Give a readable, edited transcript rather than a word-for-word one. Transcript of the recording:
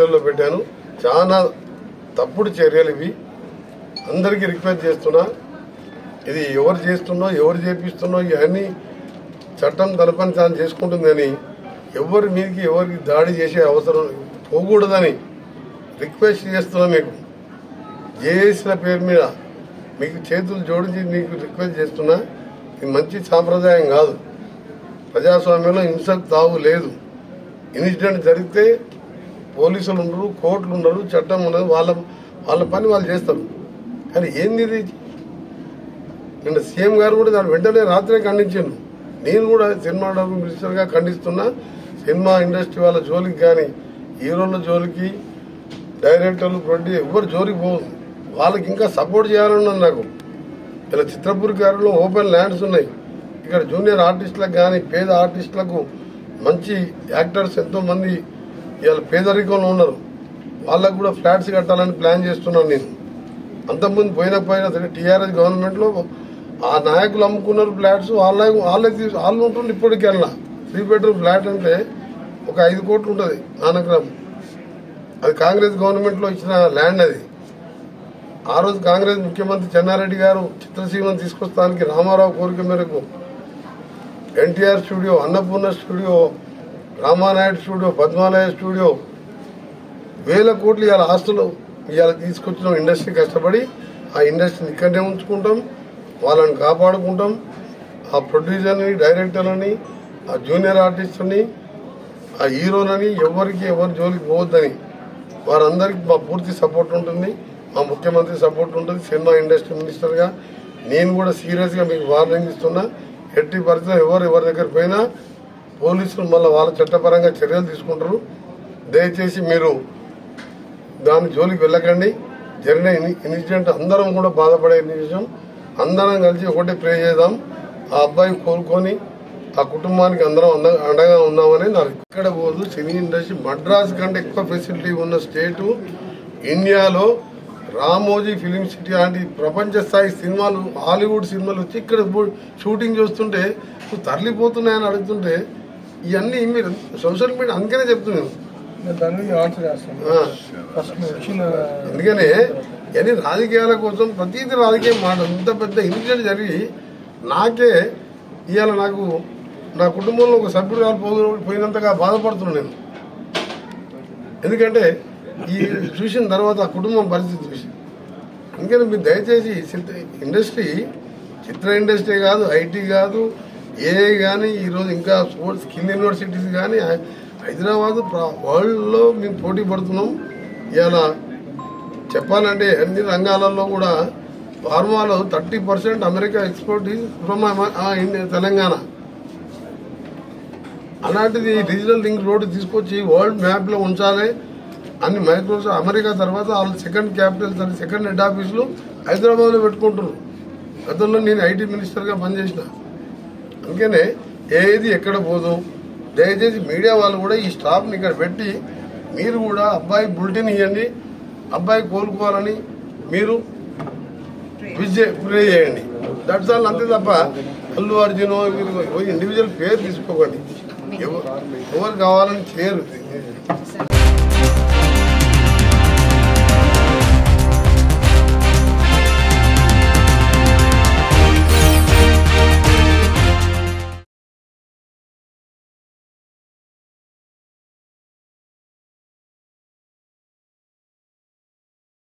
వీడియోలో పెట్టాను. చాలా తప్పుడు చర్యలు ఇవి. అందరికీ రిక్వెస్ట్ చేస్తున్నా, ఇది ఎవరు చేస్తున్నో ఎవరు చేపిస్తున్నో ఇవన్నీ చట్టం తన పని తాను చేసుకుంటుందని ఎవరి మీదకి ఎవరికి దాడి చేసే అవసరం పోకూడదని రిక్వెస్ట్ చేస్తున్నా. మీకు జేఏసీల పేరు మీద మీకు చేతులు జోడించి మీకు రిక్వెస్ట్ చేస్తున్నా. ఇది మంచి సాంప్రదాయం కాదు. ప్రజాస్వామ్యంలో హింసకు తావు లేదు. ఇన్సిడెంట్ జరిగితే పోలీసులు ఉండరు, కోర్టులు ఉండరు, చట్టం ఉండదు. వాళ్ళ పని వాళ్ళు చేస్తారు. కానీ ఏంది ఇది? నిన్న సీఎం గారు కూడా దాని వెంటనే రాత్రే ఖండించాను. నేను కూడా సినిమాటోగ్రఫీ మినిస్టర్గా ఖండిస్తున్నా. సినిమా ఇండస్ట్రీ వాళ్ళ జోలికి కానీ హీరోల జోలికి డైరెక్టర్లు ప్రొడ్యూసర్ ఎవరు జోలికి పోదు. వాళ్ళకి ఇంకా సపోర్ట్ చేయాలన్నది నాకు. ఇలా చిత్రపూర్ గారిలో ఓపెన్ ల్యాండ్స్ ఉన్నాయి. ఇక్కడ జూనియర్ ఆర్టిస్టులకు కానీ పేద ఆర్టిస్టులకు మంచి యాక్టర్స్ ఎంతో మంది ఇవాళ పేదరికంలో ఉన్నారు. వాళ్ళకు కూడా ఫ్లాట్స్ కట్టాలని ప్లాన్ చేస్తున్నాను నేను. అంతకుముందు పోయినా సరే టీఆర్ఎస్ గవర్నమెంట్లో ఆ నాయకులు అమ్ముకున్నారు ఫ్లాట్స్. వాళ్ళు ఉంటుంది. ఇప్పటికెళ్ళా 3 బెడ్రూమ్ ఫ్లాట్ అంటే ఒక 5 కోట్లు ఉంటుంది నానగ్రామ్. అది కాంగ్రెస్ గవర్నమెంట్లో ఇచ్చిన ల్యాండ్. అది ఆ రోజు కాంగ్రెస్ ముఖ్యమంత్రి చెన్నారెడ్డి గారు చిత్రసీమను తీసుకొస్తానికి రామారావు కోరిక మేరకు NTR studio, Annapurna studio, Ramanaidu studio, Padmalaya studio, 1000 కోట్లు ఇవాళ ఆస్తులు ఇవాళ తీసుకొచ్చిన ఇండస్ట్రీ కష్టపడి ఆ ఇండస్ట్రీని ఇక్కడనే ఉంచుకుంటాం. వాళ్ళని కాపాడుకుంటాం. ఆ ప్రొడ్యూసర్ని, డైరెక్టర్లని, ఆ జూనియర్ ఆర్టిస్టుని, ఆ హీరోలని ఎవరు జోలికి పోవద్దని వారందరికీ మా పూర్తి సపోర్ట్ ఉంటుంది. మా ముఖ్యమంత్రి సపోర్ట్ ఉంటుంది. సినిమా ఇండస్ట్రీ మినిస్టర్గా నేను కూడా సీరియస్గా మీకు వార్నింగ్ ఇస్తున్నా. ఎట్టి పరిస్థితుల్లో ఎవరి దగ్గర పోయినా పోలీసులు మళ్ళీ వాళ్ళ చట్టపరంగా చర్యలు తీసుకుంటారు. దయచేసి మీరు దాని జోలికి వెళ్ళకండి. జరిగిన ఇన్సిడెంట్ అందరం కూడా బాధపడే విషయం. అందరం కలిసి ఒకటే ప్రే చేద్దాం. ఆ అబ్బాయి కోలుకొని ఆ కుటుంబానికి అందరం అండగా ఉన్నామని నాకు. ఇక్కడ పోదు సినీ ఇండస్ట్రీ మద్రాస్ కంటే ఎక్కువ ఫెసిలిటీ ఉన్న స్టేటు ఇండియాలో. రామోజీ ఫిలిం సిటీ లాంటి ప్రపంచ స్థాయి సినిమాలు, హాలీవుడ్ సినిమాలు వచ్చి ఇక్కడ షూటింగ్ చూస్తుంటే నువ్వు తరలిపోతున్నాయని అడుగుతుంటే ఇవన్నీ మీరు సోషల్ మీడియా అందుకనే చెప్తున్నాను. అందుకనే ఇవన్నీ రాజకీయాల కోసం ప్రతిదీ రాజకీయం మాట. ఇంత పెద్ద ఇన్సిడెంట్ జరిగి నాకే ఇవాళ నాకు నా కుటుంబంలో ఒక సభ్యుడు పోయినంతగా బాధపడుతున్నాను నేను. ఎందుకంటే ఈ చూసిన తర్వాత ఆ కుటుంబం పరిస్థితి చూసి. అందుకని మీరు దయచేసి ఇండస్ట్రీ, చిత్ర ఇండస్ట్రీ కాదు, ఐటీ కాదు, ఏఐ కానీ ఈరోజు ఇంకా స్పోర్ట్స్ స్కిల్ యూనివర్సిటీస్ కానీ హైదరాబాద్ వరల్డ్లో మేము పోటీ పడుతున్నాం. ఇలా చెప్పాలంటే అన్ని రంగాలలో కూడా ఫార్మాలో 30% అమెరికా ఎక్స్పోర్ట్ ఫ్రమ్ తెలంగాణ. అలాంటిది రీజనల్ లింక్ రోడ్డు తీసుకొచ్చి వరల్డ్ మ్యాప్లో ఉంచాలి అని మైక్రోసాఫ్ట్ అమెరికా తర్వాత వాళ్ళు సెకండ్ క్యాపిటల్స్ అని సెకండ్ హెడ్ ఆఫీసులు హైదరాబాద్లో పెట్టుకుంటున్నారు. గతంలో నేను ఐటీ మినిస్టర్గా పనిచేసిన. అందుకనే ఏది ఎక్కడ పోదు. దయచేసి మీడియా వాళ్ళు కూడా ఈ స్టాఫ్ని ఇక్కడ పెట్టి మీరు కూడా అబ్బాయి బులెటిన్ ఇవ్వండి. అబ్బాయి కోలుకోవాలని మీరు ప్రే చేయండి. That's all. అంతే తప్ప అల్లు అర్జున్ ఇండివిజువల్ పేరు తీసుకోకండి. ఎవరు కావాలని చేయరు.